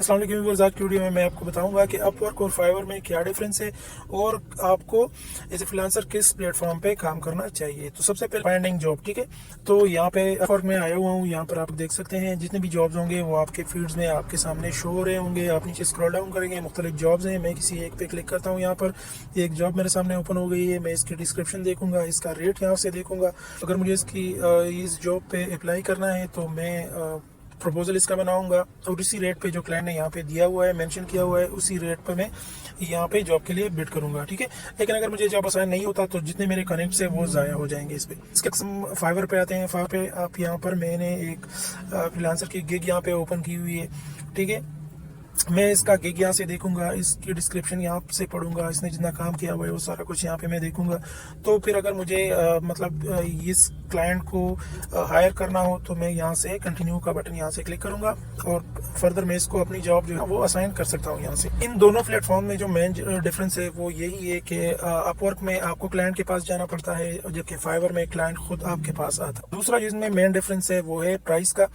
अस्सलाम वालेकुम व्यूअर्स, आज की वीडियो में मैं आपको बताऊंगा कि अपवर्क और फाइवर में क्या डिफरेंस है और आपको एज ए फ्रीलांसर किस प्लेटफॉर्म पे काम करना चाहिए। तो सबसे पहले फाइंडिंग जॉब, ठीक है। तो यहाँ पे अपवर्क में आया हुआ हूँ। यहाँ पर आप देख सकते हैं जितने भी जॉब्स होंगे वो आपके फीड्स में आपके सामने शो हो रहे होंगे। आप नीचे स्क्रॉल डाउन करेंगे, मुख्तलिफ जॉब्स हैं। मैं किसी एक पे क्लिक करता हूँ। यहाँ पर एक जॉब मेरे सामने ओपन हो गई है। मैं इसकी डिस्क्रिप्शन देखूंगा, इसका रेट यहाँ से देखूंगा। अगर मुझे इस जॉब पे अप्लाई करना है तो मैं प्रपोजल इसका बनाऊंगा और इसी रेट पे जो क्लाइंट ने यहाँ पे दिया हुआ है, मेंशन किया हुआ है, उसी रेट पे मैं यहाँ पे जॉब के लिए बिड करूंगा, ठीक है। लेकिन अगर मुझे जॉब असाइन नहीं होता तो जितने मेरे कनेक्ट्स है वो ज़ाया हो जाएंगे इस पे। इसके हम फाइवर पे आते हैं। फाइवर पे आप यहाँ पर मैंने एक फ्रीलांसर की गिग यहाँ पे ओपन की हुई है, ठीक है। मैं इसका गिग यहाँ से देखूंगा, इसकी डिस्क्रिप्शन यहाँ से पढ़ूंगा, इसने जितना काम किया हुआ है वो सारा कुछ यहाँ पे मैं देखूंगा। तो फिर अगर मुझे इस क्लाइंट को हायर करना हो तो मैं यहाँ से कंटिन्यू का बटन यहाँ से क्लिक करूंगा और फर्दर मैं इसको अपनी जॉब जो है वो असाइन कर सकता हूँ यहाँ से। इन दोनों प्लेटफॉर्म में जो मेन डिफरेंस है वो यही है कि अपवर्क में आपको क्लाइंट के पास जाना पड़ता है, जबकि फाइवर में क्लाइंट खुद आपके पास आता है। दूसरा जिसमें मेन डिफरेंस है वो है प्राइस का।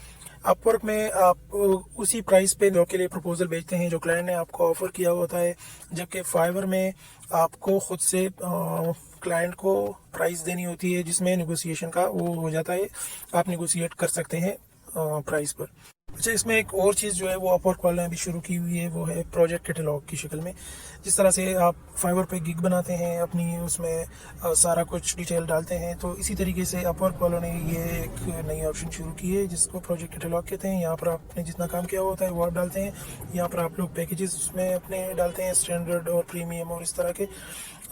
अपवर्क में आप उसी प्राइस पे जॉब के लिए प्रपोजल भेजते हैं जो क्लाइंट ने आपको ऑफर किया होता है, जबकि फाइवर में आपको खुद से क्लाइंट को प्राइस देनी होती है, जिसमें नेगोशिएशन का वो हो जाता है। आप नेगोशिएट कर सकते हैं प्राइस पर। अच्छा, इसमें एक और चीज़ जो है वो अपवर्क वाले ने भी शुरू की हुई है, वो है प्रोजेक्ट कैटलॉग की शक्ल में। जिस तरह से आप फाइवर पे गिग बनाते हैं अपनी, उसमें सारा कुछ डिटेल डालते हैं, तो इसी तरीके से अपवर्क वालों ने ये एक नई ऑप्शन शुरू की है जिसको प्रोजेक्ट कैटलॉग कहते हैं। यहाँ पर आपने जितना काम किया होता है वो आप डालते हैं। यहाँ पर आप लोग पैकेजेस उसमें अपने डालते हैं, स्टैंडर्ड और प्रीमियम और इस तरह के।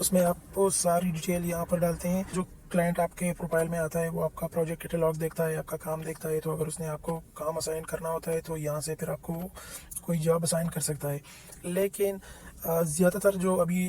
उसमें आप वो सारी डिटेल यहाँ पर डालते हैं। जो क्लाइंट आपके प्रोफाइल में आता है वो आपका प्रोजेक्ट कैटलॉग देखता है, आपका काम देखता है। तो अगर उसने आपको काम असाइन करना होता है तो यहाँ से फिर आपको कोई जॉब असाइन कर सकता है। लेकिन ज़्यादातर जो अभी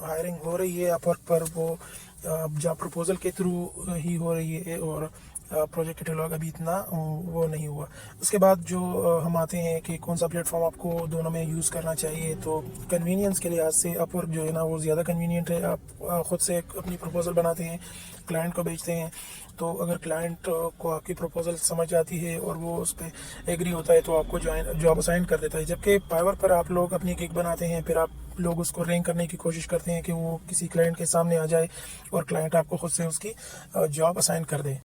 हायरिंग हो रही है अपवर्क पर वो जॉब प्रपोजल के थ्रू ही हो रही है और प्रोजेक्ट कैटलॉग अभी इतना वो नहीं हुआ। उसके बाद जो हम आते हैं कि कौन सा प्लेटफॉर्म आपको दोनों में यूज़ करना चाहिए, तो कन्वीनियंस के लिहाज से अपवर्क जो है ना वो ज़्यादा कन्वीनियंट है। आप ख़ुद से अपनी प्रपोजल बनाते हैं, क्लाइंट को भेजते हैं। तो अगर क्लाइंट को आपकी प्रपोजल समझ आती है और वो उस पर एग्री होता है तो आपको जॉब असाइन कर देता है। जबकि फाइवर पर आप लोग अपनी गिग बनाते हैं, फिर आप लोग उसको रैंक करने की कोशिश करते हैं कि वो किसी क्लाइंट के सामने आ जाए और क्लाइंट आपको खुद से उसकी जॉब असाइन कर दे।